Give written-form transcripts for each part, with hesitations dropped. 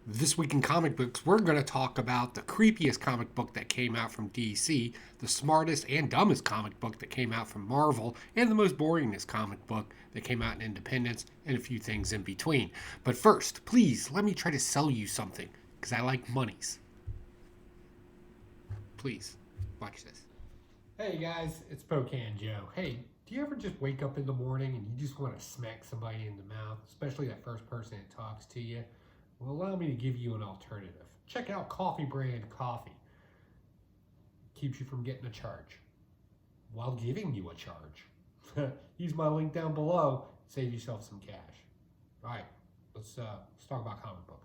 This week in comic books, we're going to talk about the creepiest comic book that came out from DC, the smartest and dumbest comic book that came out from Marvel, and the most boringest comic book that came out in Independence, and a few things in between. But first, please let me try to sell you something, because I like monies. Please, watch this. Hey guys, it's Pocan Joe. Hey, do you ever just wake up in the morning and you just want to smack somebody in the mouth, especially that first person that talks to you? Well, allow me to give you an alternative. Check out Coffee Brand Coffee. Keeps you from getting a charge while giving you a charge. Use my link down below. Save yourself some cash. All right, let's talk about comic books.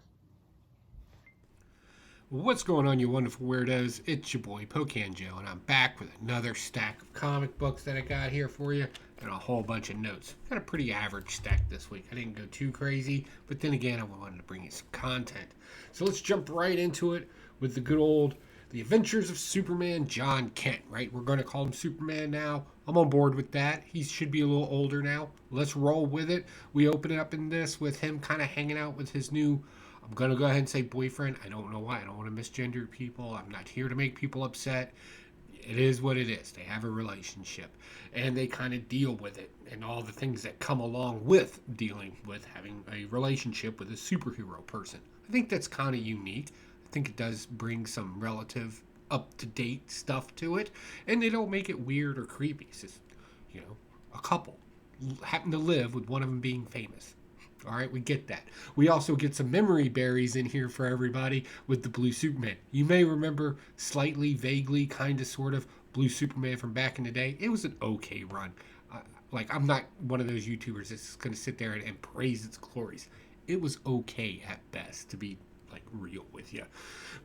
What's going on, you wonderful weirdos? It's your boy Pocan Joe, and I'm back with another stack of comic books that I got here for you, and a whole bunch of notes. Got a pretty average stack this week. I didn't go too crazy, but then again, I wanted to bring you some content. So let's jump right into it with the good old The Adventures of Superman John Kent, right? We're going to call him Superman now. I'm on board with that. He should be a little older now. Let's roll with it. We open it up in this with him kind of hanging out with his new, I'm going to go ahead and say boyfriend. I don't know why. I don't want to misgender people. I'm not here to make people upset. It is what it is. They have a relationship and they kind of deal with it and all the things that come along with dealing with having a relationship with a superhero person. I think that's kind of unique. I think it does bring some relative up to date stuff to it, and they don't make it weird or creepy. It's just, a couple happen to live with one of them being famous. All right, we get that. We also get some memory berries in here for everybody with the Blue Superman. You may remember slightly, vaguely, kind of, sort of Blue Superman from back in the day. It was an okay run. I'm not one of those YouTubers that's going to sit there and praise its glories. It was okay at best, to be real with you.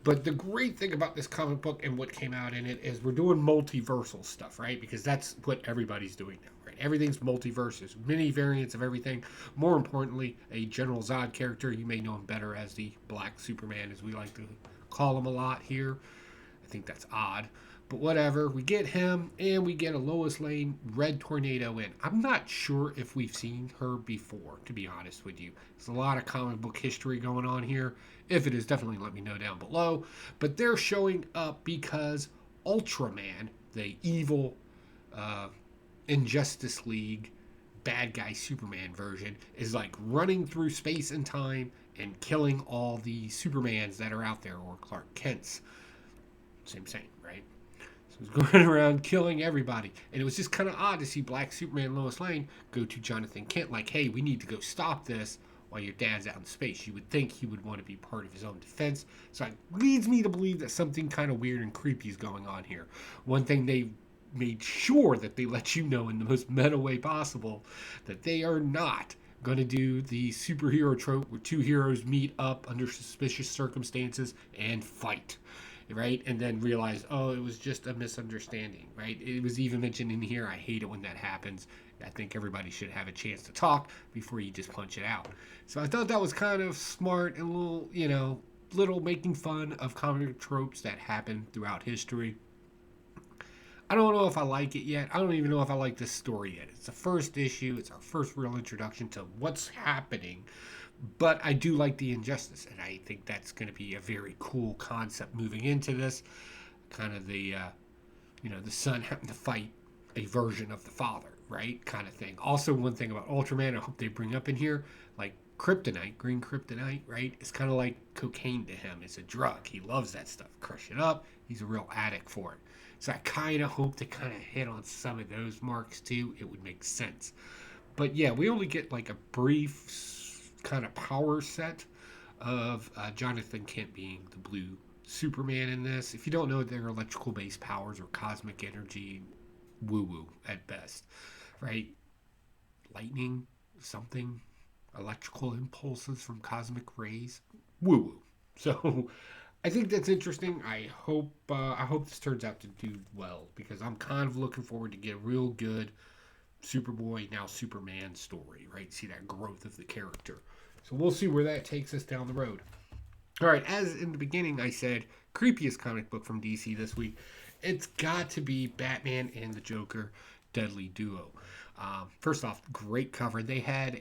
But the great thing about this comic book and what came out in it is we're doing multiversal stuff, right? Because that's what everybody's doing now, right? Everything's multiverses, many variants of everything. More importantly, a General Zod character. You may know him better as the Black Superman, as we like to call him a lot here. I think that's odd. But whatever, we get him and we get a Lois Lane Red Tornado in. I'm not sure if we've seen her before, to be honest with you. There's a lot of comic book history going on here. If it is, definitely let me know down below. But they're showing up because Ultraman, the evil Injustice League bad guy Superman version, is running through space and time and killing all the Supermans that are out there, or Clark Kent's. Same, right? So he's going around killing everybody. And it was just kind of odd to see Black Superman and Lois Lane go to Jonathan Kent hey, we need to go stop this while your dad's out in space. You would think he would want to be part of his own defense. So it leads me to believe that something kind of weird and creepy is going on here. One thing they made sure that they let you know in the most meta way possible that they are not going to do the superhero trope where two heroes meet up under suspicious circumstances and fight, right? And then realize, oh, it was just a misunderstanding, right? It was even mentioned in here. I hate it when that happens. I think everybody should have a chance to talk before you just punch it out. So I thought that was kind of smart and a little, little making fun of comic tropes that happen throughout history. I don't know if I like it yet. I don't even know if I like this story yet. It's the first issue. It's our first real introduction to what's happening. But I do like the injustice, and I think that's going to be a very cool concept moving into this. Kind of the son having to fight a version of the father, right? Kind of thing. Also, one thing about Ultraman, I hope they bring up in here, kryptonite, green kryptonite, right? It's kind of like cocaine to him. It's a drug. He loves that stuff. Crush it up. He's a real addict for it. So I kind of hope to kind of hit on some of those marks too. It would make sense. But yeah, we only get a brief kind of power set of Jonathan Kent being the blue Superman in this. If you don't know, they're electrical based powers or cosmic energy, woo woo at best, right? Lightning, something, electrical impulses from cosmic rays, woo woo. So I think that's interesting. I hope this turns out to do well because I'm kind of looking forward to get a real good Superboy, now Superman story, right? See that growth of the character. So we'll see where that takes us down the road. All right, as in the beginning I said, creepiest comic book from DC this week, it's got to be Batman and the Joker Deadly Duo. First off, great cover. They had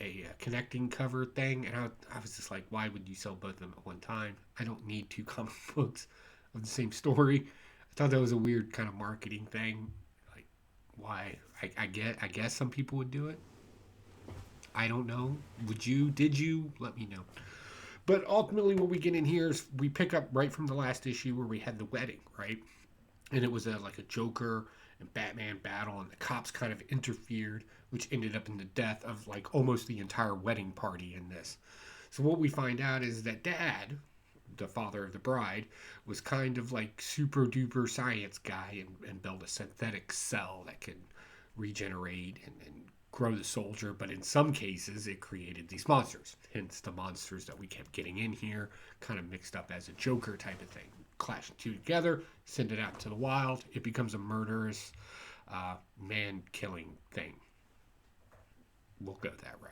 a connecting cover thing, and I was just like, why would you sell both of them at one time? I don't need two comic books of the same story. I thought that was a weird kind of marketing thing. Like, why? I guess some people would do it. I don't know. Would you? Did you? Let me know. But ultimately, what we get in here is we pick up right from the last issue where we had the wedding, right? And it was like a Joker and Batman battle, and the cops kind of interfered, which ended up in the death of like almost the entire wedding party in this. So what we find out is that Dad, the father of the bride, was kind of like super duper science guy and built a synthetic cell that could regenerate and grow the soldier, but in some cases it created these monsters. Hence the monsters that we kept getting in here, kind of mixed up as a Joker type of thing. Clash the two together, send it out to the wild, it becomes a murderous, man killing thing. We'll go that route.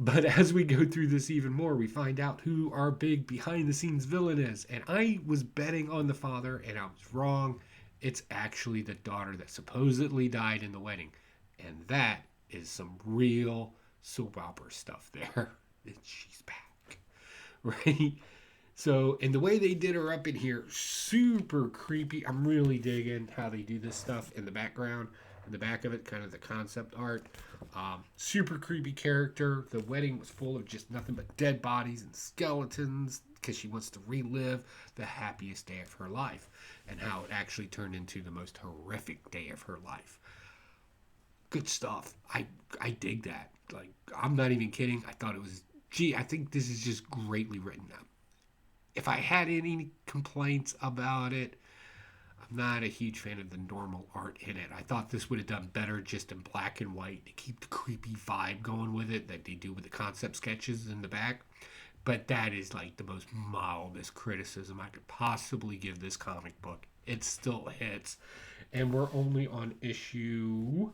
But as we go through this even more, we find out who our big behind the scenes villain is. And I was betting on the father, and I was wrong. It's actually the daughter that supposedly died in the wedding. And that is some real soap opera stuff there. She's back. Right? So, and the way they did her up in here, super creepy. I'm really digging how they do this stuff in the background, in the back of it, kind of the concept art. Super creepy character. The wedding was full of just nothing but dead bodies and skeletons because she wants to relive the happiest day of her life and how it actually turned into the most horrific day of her life. Good stuff. I dig that. Like, I'm not even kidding. I thought it was, I think this is just greatly written up. If I had any complaints about it, I'm not a huge fan of the normal art in it. I thought this would have done better just in black and white to keep the creepy vibe going with it that they do with the concept sketches in the back. But that is like the most mildest criticism I could possibly give this comic book. It still hits. And we're only on issue,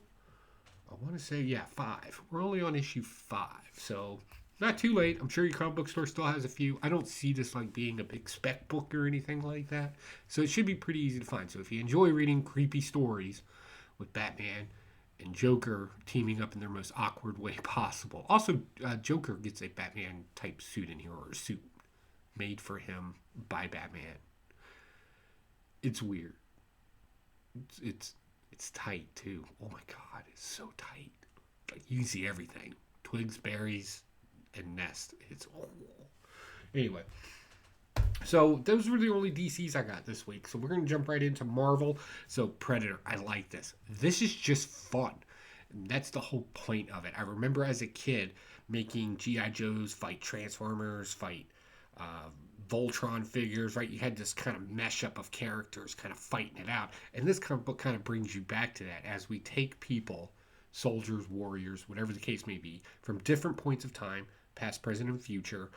I want to say, 5. We're only on issue 5. So not too late. I'm sure your comic book store still has a few. I don't see this like being a big spec book or anything like that. So it should be pretty easy to find. So if you enjoy reading creepy stories with Batman and Joker teaming up in their most awkward way possible. Also, Joker gets a Batman type suit in here, or a suit made for him by Batman. It's weird. It's tight too. Oh my god, it's so tight. Like you can see everything. Twigs, berries, and nest. Anyway. So those were the only DCs I got this week. So we're going to jump right into Marvel. So Predator, I like this. This is just fun. And that's the whole point of it. I remember as a kid making G.I. Joes fight Transformers, fight Voltron figures, right? You had this kind of mesh up of characters kind of fighting it out. And this comic book kind of brings you back to that as we take people, soldiers, warriors, whatever the case may be, from different points of time, past, present, and future.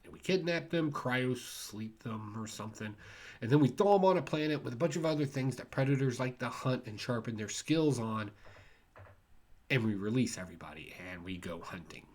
And we kidnap them, cryo sleep them or something. And then we throw them on a planet with a bunch of other things that predators like to hunt and sharpen their skills on. And we release everybody and we go hunting.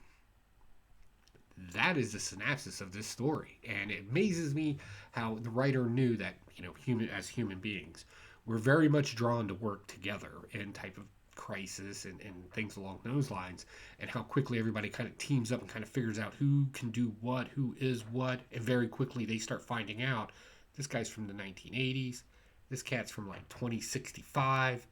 That is the synopsis of this story. And it amazes me how the writer knew that, human beings, we're very much drawn to work together in type of crisis and things along those lines, and how quickly everybody kind of teams up and kind of figures out who can do what, who is what, and very quickly they start finding out this guy's from the 1980s, this cat's from like 2065,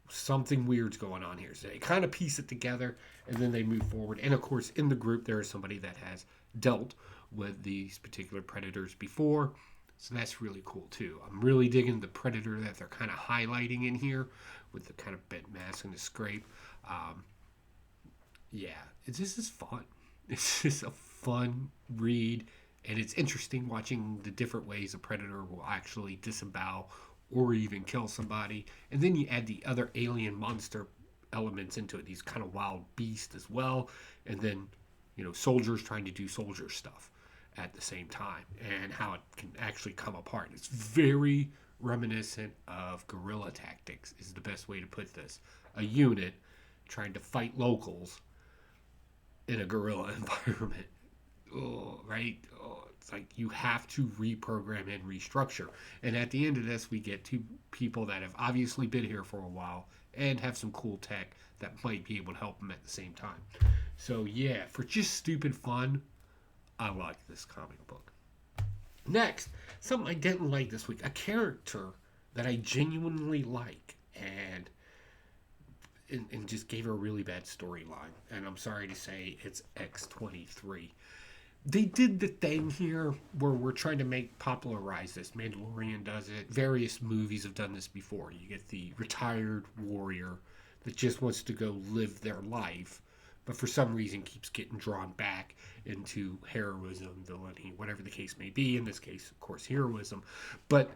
something weird's going on here. So they kind of piece it together and then they move forward. And of course, in the group, there is somebody that has dealt with these particular predators before. So that's really cool too. I'm really digging the predator that they're kind of highlighting in here with the kind of bent mask and the scrape. This is fun. It's just a fun read. And it's interesting watching the different ways a predator will actually disembowel or even kill somebody. And then you add the other alien monster elements into it, these kind of wild beasts as well. And then, soldiers trying to do soldier stuff at the same time and how it can actually come apart. It's very reminiscent of guerrilla tactics is the best way to put this. A unit trying to fight locals in a guerrilla environment. Right? It's like you have to reprogram and restructure. And at the end of this, we get two people that have obviously been here for a while, and have some cool tech that might be able to help them at the same time. So yeah, for just stupid fun, I like this comic book. Next, something I didn't like this week, a character that I genuinely like and just gave her a really bad storyline. And I'm sorry to say it's X-23. They did the thing here where we're trying to make popularize this. Mandalorian does it. Various movies have done this before. You get the retired warrior that just wants to go live their life, but for some reason keeps getting drawn back into heroism, villainy, whatever the case may be. In this case, of course, heroism. But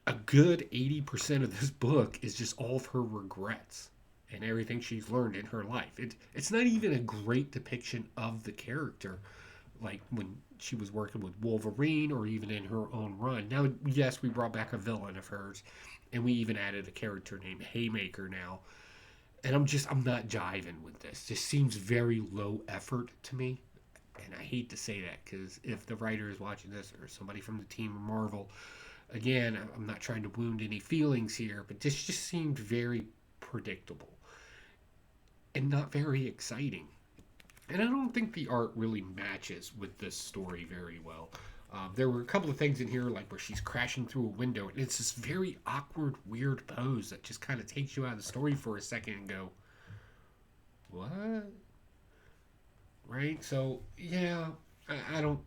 a good 80% of this book is just all of her regrets and everything she's learned in her life. It's not even a great depiction of the character like when she was working with Wolverine or even in her own run. Now, yes, we brought back a villain of hers and we even added a character named Haymaker now. And I'm not jiving with this. This seems very low effort to me. And I hate to say that because if the writer is watching this or somebody from the team of Marvel, again, I'm not trying to wound any feelings here, but this just seemed very predictable and not very exciting. And I don't think the art really matches with this story very well. There were a couple of things in here, like where she's crashing through a window, and it's this very awkward, weird pose that just kind of takes you out of the story for a second and go, what? Right? So, yeah, I don't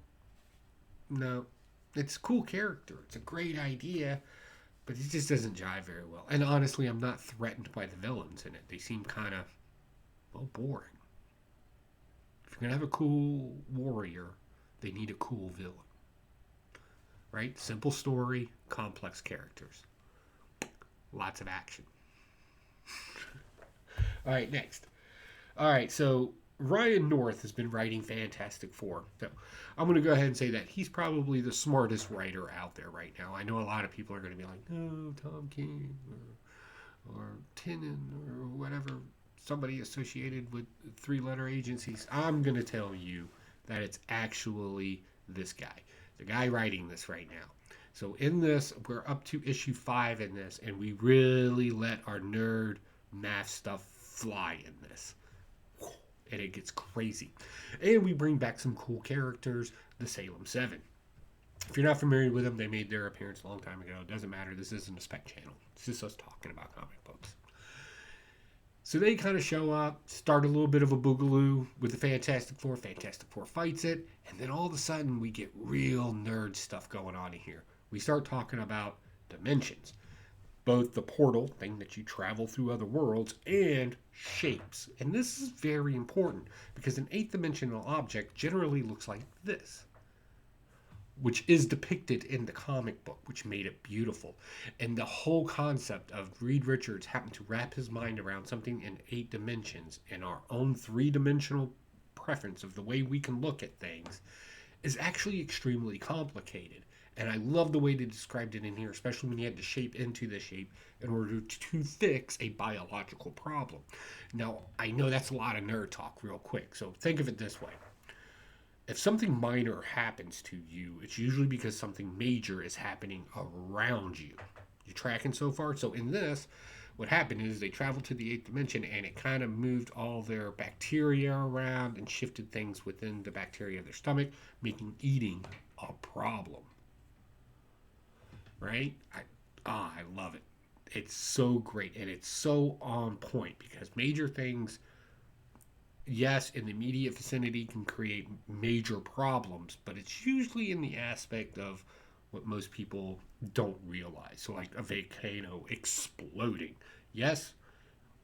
know. It's a cool character. It's a great idea, but it just doesn't jive very well. And honestly, I'm not threatened by the villains in it. They seem kind of, well, boring. If you're going to have a cool warrior, they need a cool villain. Right? Simple story, complex characters. Lots of action. All right, next. All right, so Ryan North has been writing Fantastic Four. So I'm going to go ahead and say that he's probably the smartest writer out there right now. I know a lot of people are going to be like, oh, Tom King or Tinnen or whatever, somebody associated with three-letter agencies. I'm going to tell you that it's actually this guy, the guy writing this right now. So in this, we're up to issue 5 in this, and we really let our nerd math stuff fly in this. And it gets crazy. And we bring back some cool characters, the Salem 7. If you're not familiar with them, they made their appearance a long time ago. It doesn't matter. This isn't a spec channel. It's just us talking about comic books. So they kind of show up, start a little bit of a boogaloo with the Fantastic Four. Fantastic Four fights it, and then all of a sudden we get real nerd stuff going on in here. We start talking about dimensions, both the portal thing that you travel through other worlds and shapes. And this is very important because an eighth dimensional object generally looks like this, which is depicted in the comic book, which made it beautiful. And the whole concept of Reed Richards having to wrap his mind around something in 8 dimensions and our own 3-dimensional preference of the way we can look at things is actually extremely complicated. And I love the way they described it in here, especially when you had to shape into the shape in order to fix a biological problem. Now, I know that's a lot of nerd talk real quick, so think of it this way. If something minor happens to you, it's usually because something major is happening around you. You tracking so far? So in this, what happened is they traveled to the 8th dimension and it kind of moved all their bacteria around and shifted things within the bacteria of their stomach, making eating a problem. Right? I love it. It's so great and it's so on point because major things, yes, in the immediate vicinity can create major problems, but it's usually in the aspect of what most people don't realize. So, like a volcano exploding. Yes,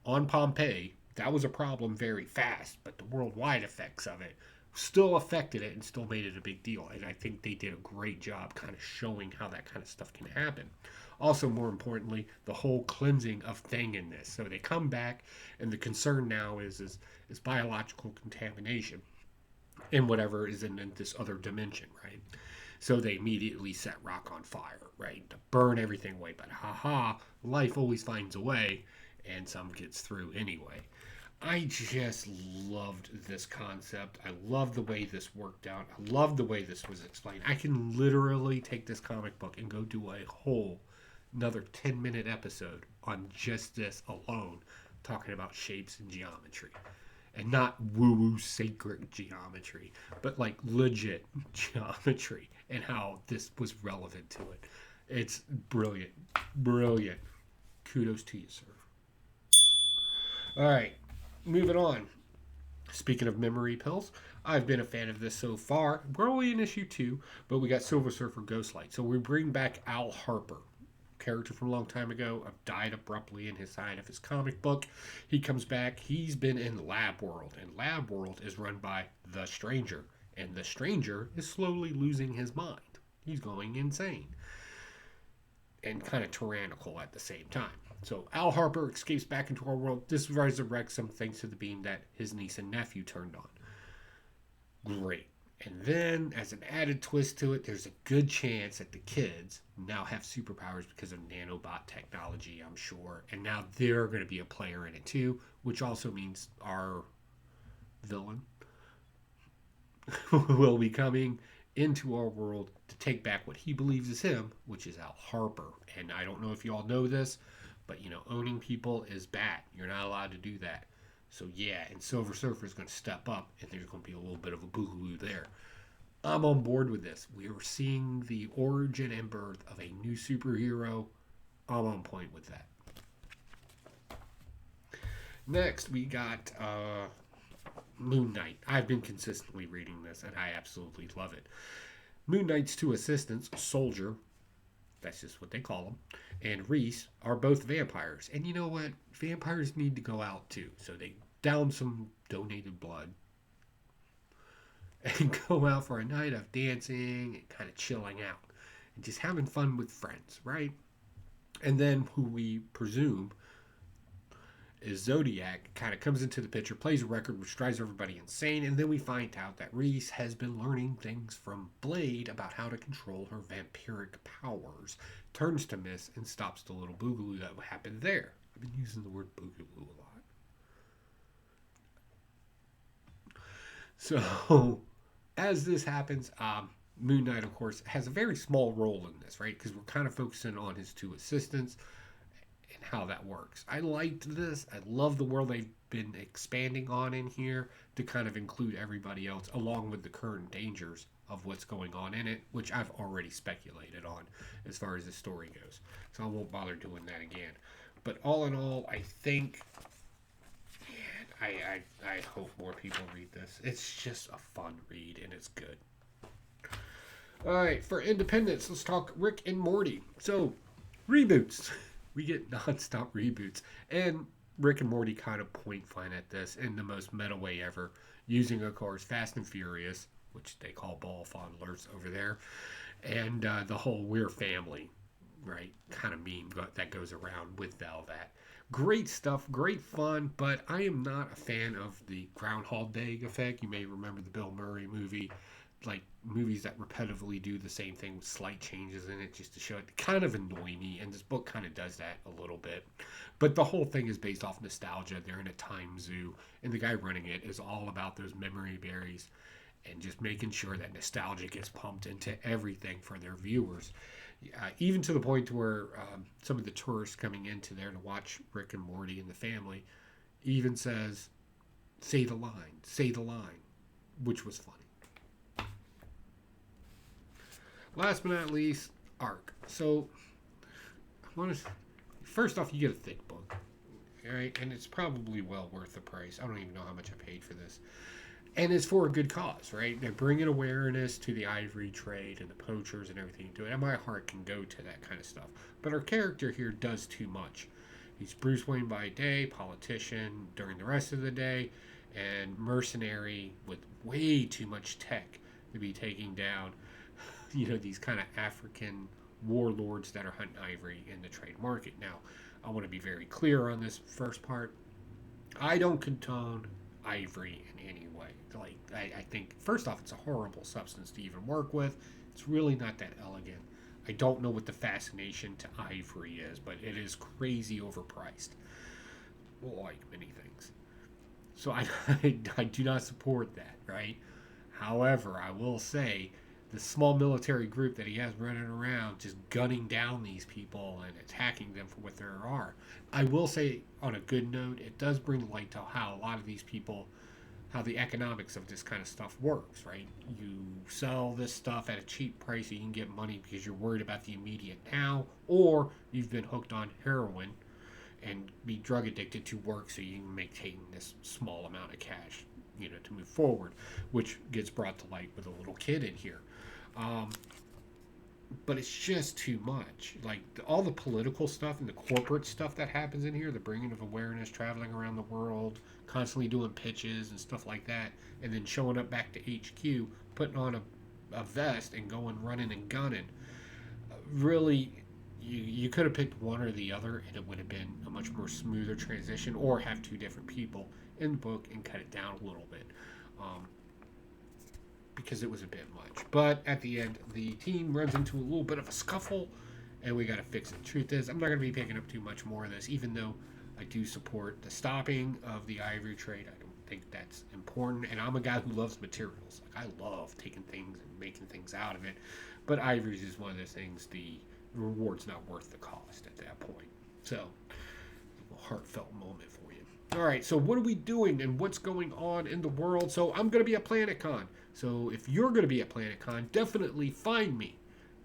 on Pompeii, that was a problem very fast, but the worldwide effects of it still affected it and still made it a big deal. And I think they did a great job kind of showing how that kind of stuff can happen. Also, more importantly, the whole cleansing of thing in this. So they come back, and the concern now is biological contamination in whatever is in this other dimension, right? So they immediately set rock on fire, right, to burn everything away. But haha, life always finds a way, and some gets through anyway. I just loved this concept. I love the way this worked out. I love the way this was explained. I can literally take this comic book and go do a whole another 10-minute episode on just this alone, talking about shapes and geometry. And not woo woo sacred geometry, but like legit geometry and how this was relevant to it. It's brilliant. Brilliant. Kudos to you, sir. All right, moving on. Speaking of memory pills, I've been a fan of this so far. We're only in issue 2, but we got Silver Surfer Ghostlight. So we bring back Al Harper, character from a long time ago, died abruptly in his side of his comic book. He comes back. He's been in Lab World, and Lab World is run by the Stranger, and the Stranger is slowly losing his mind. He's going insane and kind of tyrannical at the same time. So Al Harper escapes back into our world. This resurrects him thanks to the beam that his niece and nephew turned on. Great. And then, as an added twist to it, there's a good chance that the kids now have superpowers because of nanobot technology, I'm sure. And now they're going to be a player in it too, which also means our villain will be coming into our world to take back what he believes is him, which is Al Harper. And I don't know if you all know this, but owning people is bad. You're not allowed to do that. So yeah, and Silver Surfer is going to step up, and there's going to be a little bit of a boogaloo there. I'm on board with this. We are seeing the origin and birth of a new superhero. I'm on point with that. Next, we got Moon Knight. I've been consistently reading this, and I absolutely love it. Moon Knight's two assistants, Soldier, that's just what they call them, and Reese are both vampires. And you know what? Vampires need to go out too. So they down some donated blood and go out for a night of dancing and kind of chilling out and just having fun with friends, right? And then who we presume is Zodiac kind of comes into the picture, plays a record which drives everybody insane, and then we find out that Reese has been learning things from Blade about how to control her vampiric powers, turns to Miss and stops the little boogaloo that happened there. I've been using the word boogaloo a lot. So, as this happens, Moon Knight, of course, has a very small role in this, right? Because we're kind of focusing on his two assistants and how that works. I liked this. I love the world they've been expanding on in here to kind of include everybody else along with the current dangers of what's going on in it, which I've already speculated on as far as the story goes. So I won't bother doing that again. But all in all, I think, man, I hope more people read this. It's just a fun read and it's good. All right, for independence, let's talk Rick and Morty. So, reboots. We get nonstop reboots. And Rick and Morty kind of point fun at this in the most meta way ever, using, of course, Fast and Furious, which they call ball fondlers over there, and the whole "we're family," right, kind of meme that goes around with all that. Great stuff, great fun, but I am not a fan of the Groundhog Day effect. You may remember the Bill Murray movie, like movies that repetitively do the same thing with slight changes in it just to show it kind of annoy me, and this book kind of does that a little bit. But the whole thing is based off nostalgia. They're in a time zoo, and the guy running it is all about those memory berries and just making sure that nostalgia gets pumped into everything for their viewers. Even to the point where some of the tourists coming into there to watch Rick and Morty and the family even says, say the line, which was funny. Last but not least, Arc. So, first off, you get a thick book, right? And it's probably well worth the price. I don't even know how much I paid for this. And it's for a good cause, right? They're bringing awareness to the ivory trade and the poachers and everything to it. And my heart can go to that kind of stuff. But our character here does too much. He's Bruce Wayne by day, politician during the rest of the day, and mercenary with way too much tech to be taking down these kind of African warlords that are hunting ivory in the trade market. Now, I want to be very clear on this first part. I don't condone ivory in any way. Like, I think, first off, it's a horrible substance to even work with. It's really not that elegant. I don't know what the fascination to ivory is, but it is crazy overpriced. Like many things. So I do not support that, right? However, I will say the small military group that he has running around just gunning down these people and attacking them for what they are. I will say, on a good note, it does bring light to how a lot of these people, how the economics of this kind of stuff works, right? You sell this stuff at a cheap price so you can get money because you're worried about the immediate now, or you've been hooked on heroin and be drug addicted to work so you can maintain this small amount of cash, to move forward, which gets brought to light with a little kid in here. Um, but it's just too much. Like all the political stuff and the corporate stuff that happens in here, the bringing of awareness, traveling around the world, constantly doing pitches and stuff like that, and then showing up back to HQ, putting on a vest and going running and gunning. Really, you could have picked one or the other, and it would have been a much more smoother transition, or have two different people in the book and cut it down a little bit. Because it was a bit much. But at the end, the team runs into a little bit of a scuffle, and we got to fix it. The truth is, I'm not going to be picking up too much more of this, even though I do support the stopping of the ivory trade. I don't think that's important, and I'm a guy who loves materials. Like I love taking things and making things out of it, but ivory is one of those things. The reward's not worth the cost at that point. So, a heartfelt moment for you. All right, so what are we doing and what's going on in the world? So I'm going to be at PlanetCon. So if you're going to be at PlanetCon, definitely find me.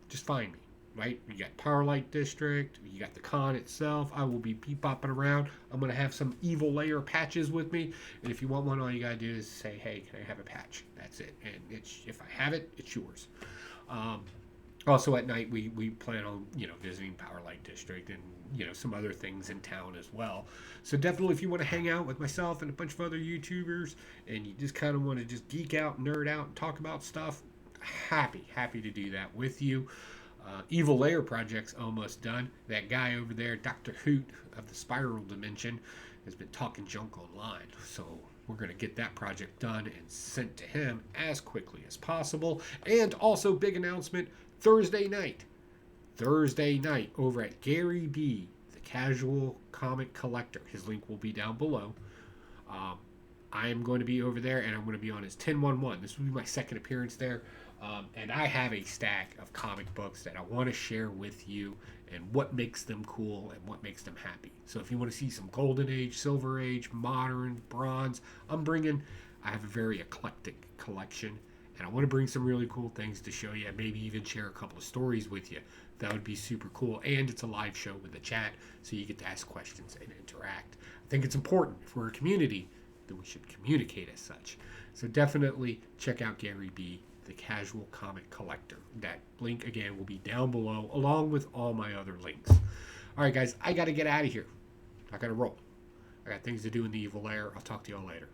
Just find me, right? You got Powerlight District. You got the con itself. I will be bopping around. I'm going to have some Evil Layer patches with me. And if you want one, all you got to do is say, hey, can I have a patch? That's it. And if I have it, it's yours. Also at night, we plan on, visiting Powerlight District and, some other things in town as well. So definitely if you want to hang out with myself and a bunch of other YouTubers and you just kind of want to just geek out, nerd out, and talk about stuff, happy to do that with you. Evil Layer project's almost done. That guy over there, Dr. Hoot of the Spiral Dimension, has been talking junk online. So we're going to get that project done and sent to him as quickly as possible. And also, big announcement, Thursday night over at Gary B, the Casual Comic Collector. His link will be down below. I am going to be over there, and I'm going to be on his 1011. This will be my second appearance there. And I have a stack of comic books that I want to share with you and what makes them cool and what makes them happy. So if you want to see some Golden Age, Silver Age, Modern, Bronze, I have a very eclectic collection. And I want to bring some really cool things to show you, maybe even share a couple of stories with you. That would be super cool. And it's a live show with the chat, so you get to ask questions and interact. I think it's important. If we're a community, then we should communicate as such. So definitely check out Gary B, the Casual Comic Collector. That link, again, will be down below, along with all my other links. All right, guys, I got to get out of here. I got to roll. I got things to do in the Evil Lair. I'll talk to y'all later.